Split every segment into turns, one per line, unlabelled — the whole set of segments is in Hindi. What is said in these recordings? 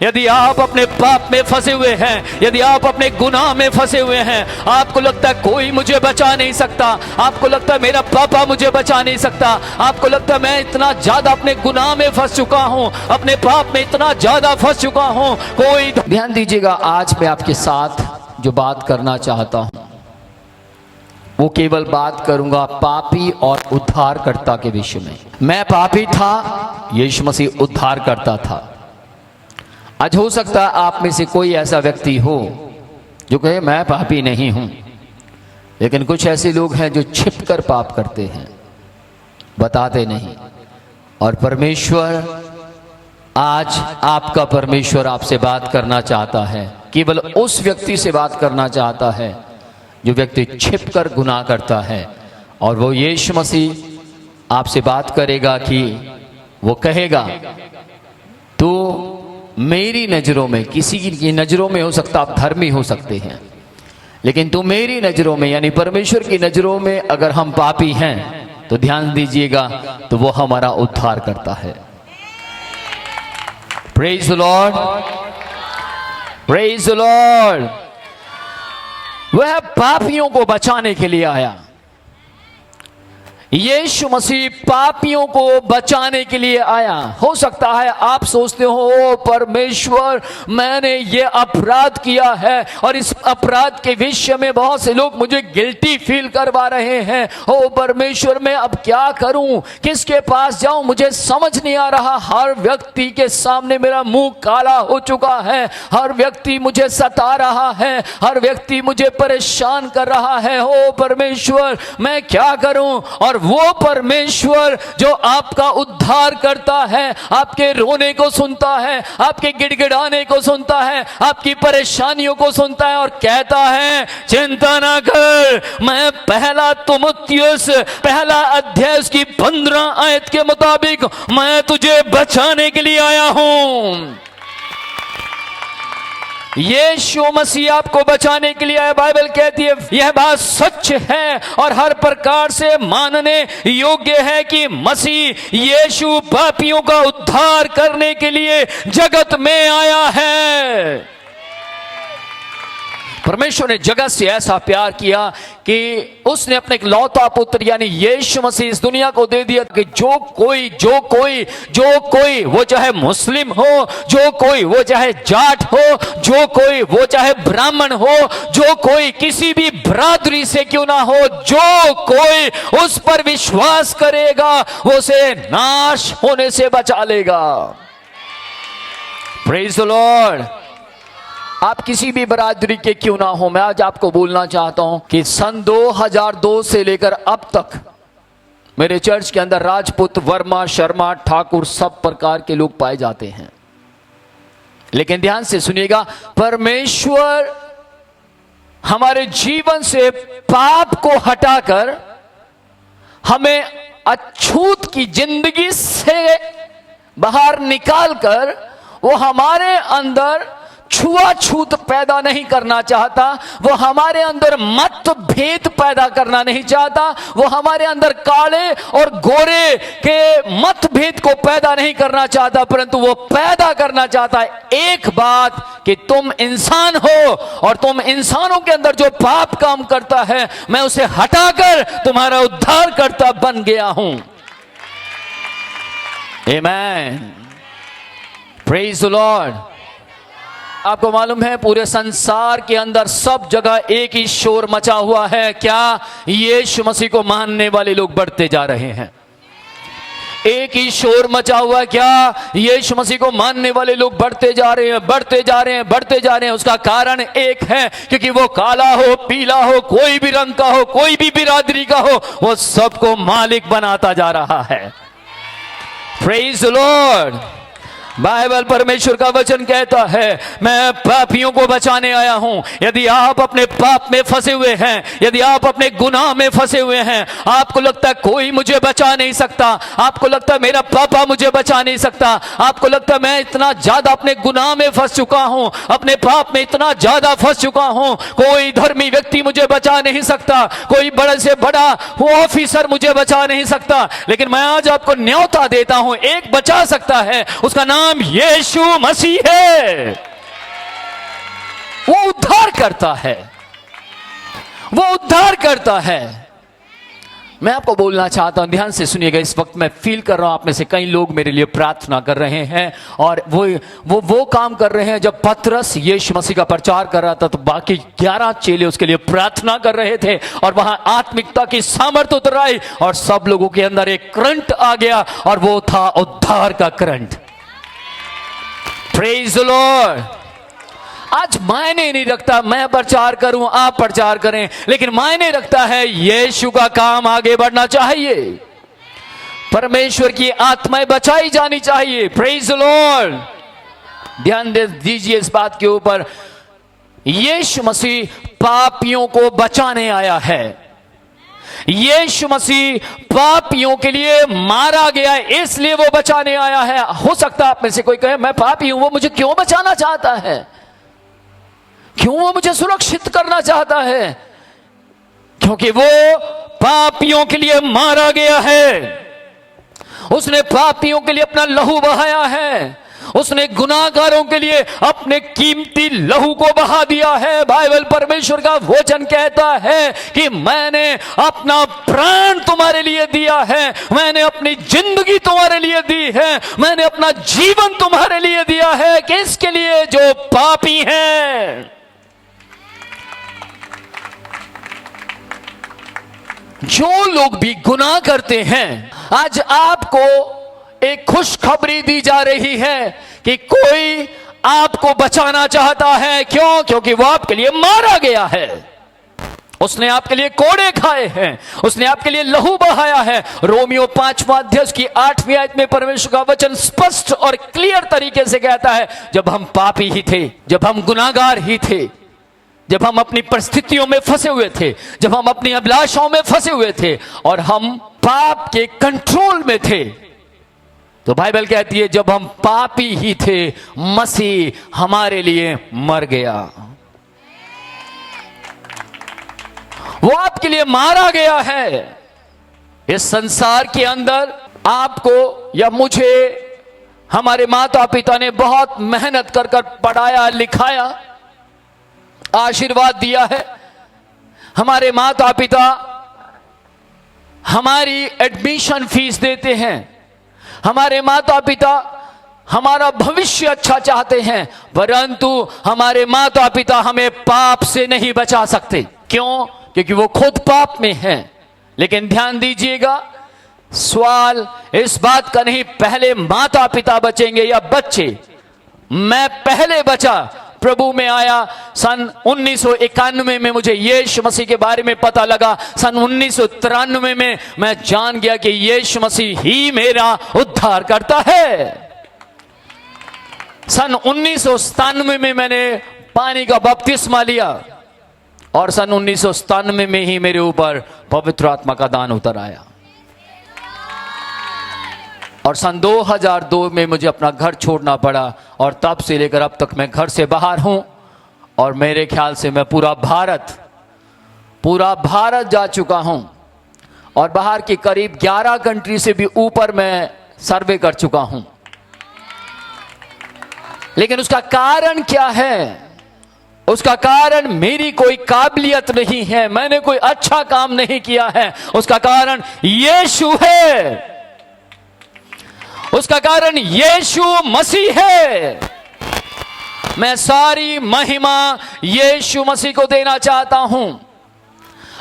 यदि आप अपने पाप में फंसे हुए हैं, यदि आप अपने गुनाह में फंसे हुए हैं, आपको लगता है कोई मुझे बचा नहीं सकता, आपको लगता है मेरा पापा मुझे बचा नहीं सकता, आपको लगता है मैं इतना ज्यादा अपने गुनाह में फंस चुका हूं, अपने पाप में इतना ज्यादा फंस चुका हूं, कोई ध्यान दीजिएगा। आज मैं आपके साथ जो बात करना चाहता हूं वो केवल बात करूंगा पापी और उद्धारकर्ता के विषय में। मैं पापी था, यीशु मसीह उद्धार करता था। आज हो सकता है आप में से कोई ऐसा व्यक्ति हो जो कहे मैं पापी नहीं हूं, लेकिन कुछ ऐसे लोग हैं जो छिपकर पाप करते हैं, बताते नहीं। और परमेश्वर, आज आपका परमेश्वर आपसे बात करना चाहता है, केवल उस व्यक्ति से बात करना चाहता है जो व्यक्ति छिपकर गुनाह करता है। और वो यीशु मसीह आपसे बात करेगा कि वो कहेगा तो मेरी नजरों में, किसी की नजरों में हो सकता आप धर्मी हो सकते हैं, लेकिन तू मेरी नजरों में यानी परमेश्वर की नजरों में अगर हम पापी हैं तो ध्यान दीजिएगा तो वो हमारा उद्धार करता है। Praise the Lord, praise the Lord. वह पापियों को बचाने के लिए आया। यीशु मसीह पापियों को बचाने के लिए आया। हो सकता है आप सोचते हो ओ परमेश्वर, मैंने ये अपराध किया है और इस अपराध के विषय में बहुत से लोग मुझे गिल्टी फील करवा रहे हैं। ओ परमेश्वर, मैं अब क्या करूं, किसके पास जाऊं, मुझे समझ नहीं आ रहा। हर व्यक्ति के सामने मेरा मुंह काला हो चुका है, हर व्यक्ति मुझे सता रहा है, हर व्यक्ति मुझे परेशान कर रहा है। ओ परमेश्वर, मैं क्या करूं? और वो परमेश्वर जो आपका उद्धार करता है, आपके रोने को सुनता है, आपके गिड़गिड़ाने को सुनता है, आपकी परेशानियों को सुनता है और कहता है चिंता ना कर, मैं पहला तीमुथियुस पहला अध्याय की 15 आयत के मुताबिक मैं तुझे बचाने के लिए आया हूं। यीशु मसीह आपको बचाने के लिए आया। बाइबल कहती है यह बात सच है और हर प्रकार से मानने योग्य है कि मसीह यीशु पापियों का उद्धार करने के लिए जगत में आया है। परमेश्वर ने जगत से ऐसा प्यार किया कि उसने अपने इकलौता पुत्र यानी यीशु मसीह इस दुनिया को दे दिया कि जो कोई वो चाहे मुस्लिम हो, जो कोई वो चाहे जाट हो, जो कोई वो चाहे ब्राह्मण हो, जो कोई किसी भी बरादरी से क्यों ना हो, जो कोई उस पर विश्वास करेगा वो उसे नाश होने से बचा लेगा। Praise the Lord. आप किसी भी बरादरी के क्यों ना हो, मैं आज आपको बोलना चाहता हूं कि सन 2002 से लेकर अब तक मेरे चर्च के अंदर राजपूत, वर्मा, शर्मा, ठाकुर सब प्रकार के लोग पाए जाते हैं। लेकिन ध्यान से सुनिएगा, परमेश्वर हमारे जीवन से पाप को हटाकर हमें अछूत की जिंदगी से बाहर निकालकर वो हमारे अंदर छुआछूत पैदा नहीं करना चाहता, वो हमारे अंदर मतभेद पैदा करना नहीं चाहता, वो हमारे अंदर काले और गोरे के मतभेद को पैदा नहीं करना चाहता, परंतु वो पैदा करना चाहता है एक बात कि तुम इंसान हो और तुम इंसानों के अंदर जो पाप काम करता है मैं उसे हटाकर तुम्हारा उद्धारकर्ता बन गया हूं। आमेन। Praise the Lord. आपको मालूम है पूरे संसार के अंदर सब जगह एक ही शोर मचा हुआ है, क्या? यीशु मसीह को मानने वाले लोग बढ़ते जा रहे हैं। एक ही शोर मचा हुआ है, क्या? यीशु मसीह को मानने वाले लोग बढ़ते जा रहे हैं, बढ़ते जा रहे हैं, बढ़ते जा रहे हैं। उसका कारण एक है, क्योंकि वो काला हो, पीला हो, कोई भी रंग का हो, कोई भी बिरादरी का हो, वो सबको मालिक बनाता जा रहा है। Praise the Lord. बाइबल परमेश्वर का वचन कहता है मैं पापियों को बचाने आया हूं। यदि आप अपने पाप में फंसे हुए हैं, यदि आप अपने गुनाह में फंसे हुए हैं, आपको लगता है कोई मुझे बचा नहीं सकता, आपको लगता है मेरा पापा मुझे बचा नहीं सकता, आपको लगता है मैं इतना ज्यादा अपने गुनाह में फंस चुका हूं, अपने पाप में इतना ज्यादा फंस चुका हूं, कोई धर्मी व्यक्ति मुझे बचा नहीं सकता, कोई बड़े से बड़ा वो ऑफिसर मुझे बचा नहीं सकता। लेकिन मैं आज आपको न्योता देता हूं, एक बचा सकता है, उसका नाम नाम यीशु मसीह है। वो उद्धार करता है, वो उद्धार करता है। मैं आपको बोलना चाहता हूं, ध्यान से सुनिएगा। इस वक्त मैं फील कर रहा हूं आप में से कई लोग मेरे लिए प्रार्थना कर रहे हैं, और वो काम कर रहे हैं। जब पतरस यीशु मसीह का प्रचार कर रहा था तो बाकी 11 चेले उसके लिए प्रार्थना कर रहे थे, और वहां आत्मिकता की सामर्थ उतर आई और सब लोगों के अंदर एक करंट आ गया, और वो था उद्धार का करंट। Praise the Lord. आज मायने नहीं रखता मैं प्रचार करूं आप प्रचार करें, लेकिन मायने रखता है यीशु का काम आगे बढ़ना चाहिए, परमेश्वर की आत्माएं बचाई जानी चाहिए। Praise the Lord. ध्यान दीजिए इस बात के ऊपर, यीशु मसीह पापियों को बचाने आया है। यीशु मसीह पापियों के लिए मारा गया है, इसलिए वो बचाने आया है। हो सकता है आप में से कोई कहे मैं पापी हूं, वो मुझे क्यों बचाना चाहता है, क्यों वो मुझे सुरक्षित करना चाहता है? क्योंकि वो पापियों के लिए मारा गया है। उसने पापियों के लिए अपना लहू बहाया है, उसने गुनाहगारों के लिए अपने कीमती लहू को बहा दिया है। बाइबल परमेश्वर का वचन कहता है कि मैंने अपना प्राण तुम्हारे लिए दिया है, मैंने अपनी जिंदगी तुम्हारे लिए दी है, मैंने अपना जीवन तुम्हारे लिए दिया है। किसके लिए? जो पापी हैं। जो लोग भी गुनाह करते हैं, आज आपको एक खुशखबरी दी जा रही है कि कोई आपको बचाना चाहता है। क्यों? क्योंकि वो आपके लिए मारा गया है, उसने आपके लिए कोड़े खाए हैं, उसने आपके लिए लहू बहाया है। रोमियो 5वां अध्याय की 8वीं आयत में परमेश्वर का वचन स्पष्ट और क्लियर तरीके से कहता है, जब हम पापी ही थे, जब हम गुनाहगार ही थे, जब हम अपनी परिस्थितियों में फंसे हुए थे, जब हम अपनी अभिलाषाओं में फंसे हुए थे और हम पाप के कंट्रोल में थे, तो बाइबल कहती है जब हम पापी ही थे मसीह हमारे लिए मर गया। वो आपके लिए मारा गया है। इस संसार के अंदर आपको या मुझे हमारे माता पिता ने बहुत मेहनत कर कर पढ़ाया लिखाया, आशीर्वाद दिया है। हमारे माता पिता हमारी एडमिशन फीस देते हैं, हमारे माता पिता हमारा भविष्य अच्छा चाहते हैं, परंतु हमारे माता पिता हमें पाप से नहीं बचा सकते। क्यों? क्योंकि वो खुद पाप में हैं। लेकिन ध्यान दीजिएगा, सवाल इस बात का नहीं पहले माता पिता बचेंगे या बच्चे। मैं पहले बचा, प्रभु में आया सन 1991 में, मुझे यीशु मसीह के बारे में पता लगा। सन 1993 में मैं जान गया कि यीशु मसीह ही मेरा उद्धार करता है। सन 1997 में मैंने पानी का बपतिस्मा लिया और सन 1997 में ही मेरे ऊपर पवित्र आत्मा का दान उतर आया। और सन 2002 में मुझे अपना घर छोड़ना पड़ा, और तब से लेकर अब तक मैं घर से बाहर हूं। और मेरे ख्याल से मैं पूरा भारत जा चुका हूं, और बाहर की करीब 11 कंट्री से भी ऊपर मैं सर्वे कर चुका हूं। लेकिन उसका कारण क्या है? उसका कारण मेरी कोई काबिलियत नहीं है, मैंने कोई अच्छा काम नहीं किया है। उसका कारण यीशु है, उसका कारण यीशु मसीह है। मैं सारी महिमा यीशु मसीह को देना चाहता हूं।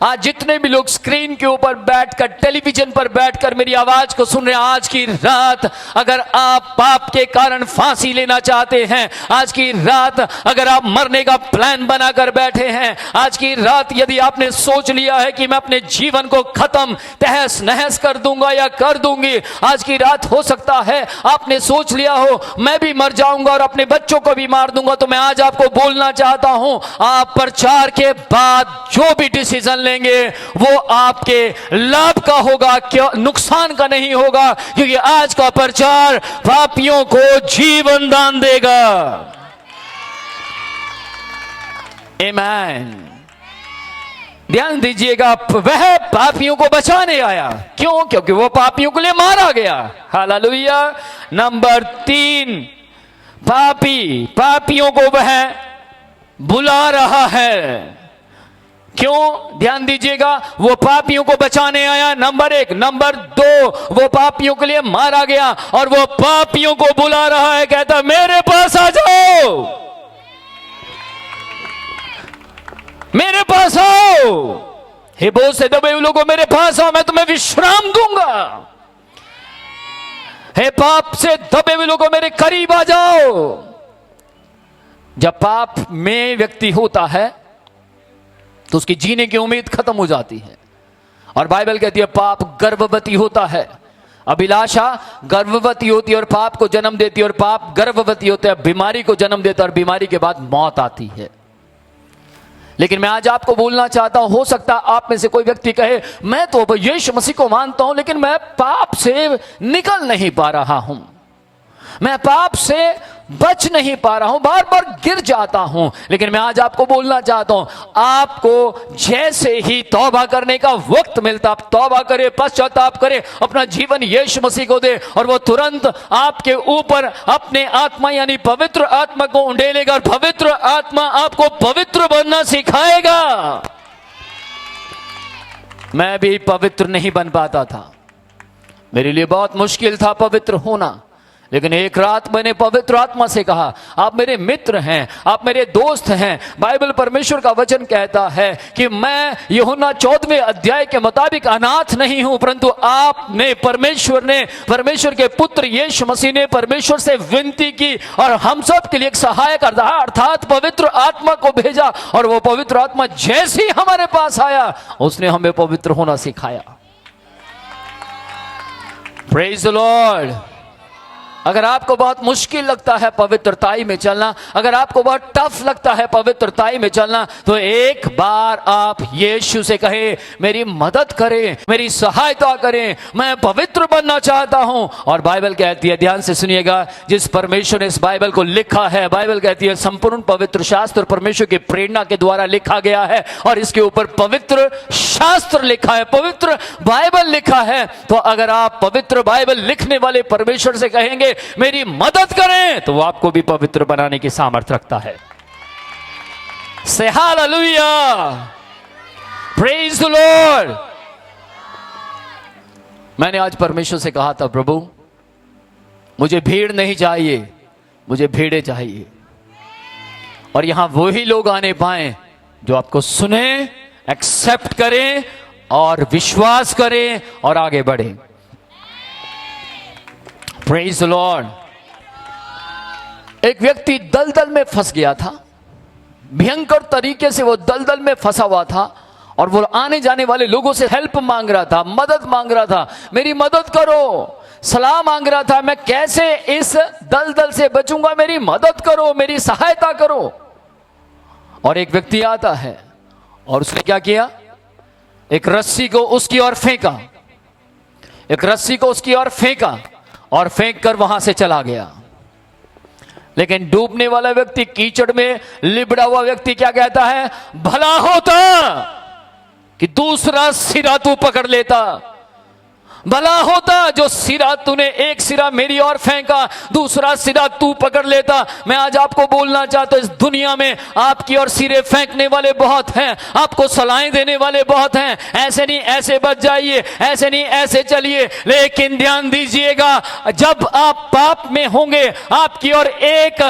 आज जितने भी लोग स्क्रीन के ऊपर बैठकर, टेलीविजन पर बैठकर मेरी आवाज को सुन रहे हैं, आज की रात अगर आप पाप के कारण फांसी लेना चाहते हैं, आज की रात अगर आप मरने का प्लान बनाकर बैठे हैं, आज की रात यदि आपने सोच लिया है कि मैं अपने जीवन को खत्म तहस नहस कर दूंगा या कर दूंगी, आज की रात हो सकता है आपने सोच लिया हो मैं भी मर जाऊंगा और अपने बच्चों को भी मार दूंगा, तो मैं आज आपको बोलना चाहता हूं, आप प्रचार के बाद जो भी डिसीजन लेंगे वो आपके लाभ का होगा, क्या नुकसान का नहीं होगा। क्योंकि आज का प्रचार पापियों को जीवन दान देगा। आमीन। ध्यान दीजिएगा, वह पापियों को बचाने आया। क्यों? क्योंकि वो पापियों के लिए मारा गया। हालेलुया। नंबर 3, पापियों को वह बुला रहा है। क्यों? ध्यान दीजिएगा, वो पापियों को बचाने आया, नंबर 1। नंबर 2, वो पापियों के लिए मारा गया और वो पापियों को बुला रहा है, कहता मेरे पास आ जाओ, मेरे पास आओ, हे बोझ से दबे हुए लोगों मेरे पास आओ, मैं तुम्हें विश्राम दूंगा। हे पाप से दबे हुए लोगों मेरे करीब आ जाओ। जब पाप में व्यक्ति होता है तो उसकी जीने की उम्मीद खत्म हो जाती है। और बाइबल कहती है पाप गर्भवती होता है, अभिलाषा गर्भवती होती है और पाप को जन्म देती है, और पाप गर्भवती होते हैं, बीमारी को जन्म देता है, और बीमारी के बाद मौत आती है। लेकिन मैं आज आपको बोलना चाहता हूं, हो सकता है आप में से कोई व्यक्ति कहे मैं तो अब यीशु मसीह को मानता हूं, लेकिन मैं पाप से निकल नहीं पा रहा हूं, मैं पाप से बच नहीं पा रहा हूं, बार बार गिर जाता हूं। लेकिन मैं आज आपको बोलना चाहता हूं, आपको जैसे ही तौबा करने का वक्त मिलता, आप तौबा करें, पश्चाताप करें, अपना जीवन यीशु मसीह को दे, और वो तुरंत आपके ऊपर अपने आत्मा यानी पवित्र आत्मा को उंडेलेगा, और पवित्र आत्मा आपको पवित्र बनना सिखाएगा। मैं भी पवित्र नहीं बन पाता था, मेरे लिए बहुत मुश्किल था पवित्र होना। लेकिन एक रात मैंने पवित्र आत्मा से कहा, आप मेरे मित्र हैं, आप मेरे दोस्त हैं। बाइबल परमेश्वर का वचन कहता है कि मैं यूहन्ना 14वें अध्याय के मुताबिक अनाथ नहीं हूं, परंतु आपने परमेश्वर के पुत्र यीशु मसीह ने परमेश्वर से विनती की और हम सब के लिए एक सहायक अर्थात पवित्र आत्मा को भेजा, और वो पवित्र आत्मा जैसे ही हमारे पास आया उसने हमें पवित्र होना सिखाया। Praise the Lord. अगर आपको बहुत मुश्किल लगता है पवित्रताई में चलना, अगर आपको बहुत टफ लगता है पवित्रताई में चलना, तो एक बार आप यीशु से कहें मेरी मदद करें, मेरी सहायता करें, मैं पवित्र बनना चाहता हूं। और बाइबल कहती है, ध्यान से सुनिएगा, जिस परमेश्वर ने इस बाइबल को लिखा है, बाइबल कहती है संपूर्ण पवित्र शास्त्र परमेश्वर की प्रेरणा के द्वारा लिखा गया है, और इसके ऊपर पवित्र शास्त्र लिखा है, पवित्र बाइबल लिखा है। तो अगर आप पवित्र बाइबल लिखने वाले परमेश्वर से कहेंगे मेरी मदद करें, तो वो आपको भी पवित्र बनाने की सामर्थ्य रखता है। से हालेलुया, प्रेज द लॉर्ड। मैंने आज परमेश्वर से कहा था, प्रभु मुझे भीड़ नहीं चाहिए, मुझे भेड़ें चाहिए, और यहां वही लोग आने पाए जो आपको सुने, एक्सेप्ट करें और विश्वास करें और आगे बढ़े। Praise the Lord. एक व्यक्ति दलदल में फंस गया था, भयंकर तरीके से वो दलदल में फंसा हुआ था, और वो आने जाने वाले लोगों से हेल्प मांग रहा था, मदद मांग रहा था, मेरी मदद करो, सलाह मांग रहा था, मैं कैसे इस दलदल से बचूंगा, मेरी मदद करो, मेरी सहायता करो। और एक व्यक्ति आता है और उसने क्या किया, एक रस्सी को उसकी ओर फेंका, एक रस्सी को उसकी ओर फेंका और फेंक कर वहां से चला गया। लेकिन डूबने वाला व्यक्ति, कीचड़ में लिबड़ा हुआ व्यक्ति क्या कहता है, भला होता कि दूसरा सिरा तू पकड़ लेता, भला होता जो सिरा तूने, एक सिरा मेरी ओर फेंका, दूसरा सिरा तू पकड़ लेता। मैं आज आपको बोलना चाहता हूं, इस दुनिया में आपकी ओर सिरे फेंकने वाले बहुत हैं, आपको सलाहें देने वाले बहुत हैं, ऐसे नहीं ऐसे बच जाइए, ऐसे नहीं ऐसे चलिए। लेकिन ध्यान दीजिएगा, जब आप पाप में होंगे, आपकी ओर एक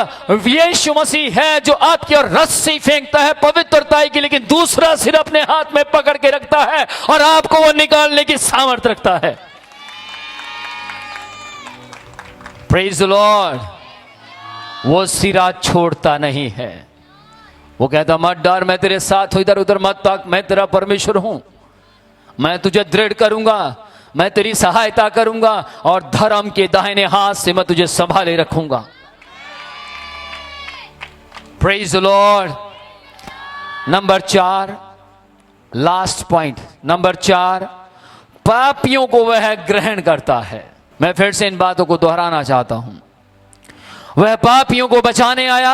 यीशु मसीह है जो आपकी ओर रस्सी फेंकता है पवित्रता की, लेकिन दूसरा सिरा अपने हाथ में पकड़ के रखता है और आपको वो निकालने की सामर्थ्य रखता है। Praise the Lord. वो सिरा छोड़ता नहीं है, वो कहता मत डर, मैं तेरे साथ हूं, इधर उधर मत ताक, मैं तेरा परमेश्वर हूं, मैं तुझे दृढ़ करूंगा, मैं तेरी सहायता करूंगा, और धर्म के दाहिने हाथ से मैं तुझे संभाले रखूंगा। Praise the Lord. Number 4, last point, number 4, पापियों को वह ग्रहण करता है। मैं फिर से इन बातों को दोहराना चाहता हूं। वह पापियों को बचाने आया,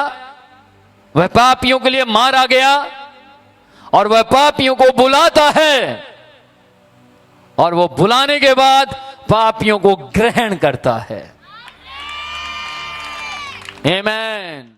वह पापियों के लिए मारा गया, और वह पापियों को बुलाता है और वो बुलाने के बाद पापियों को ग्रहण करता है। आमीन।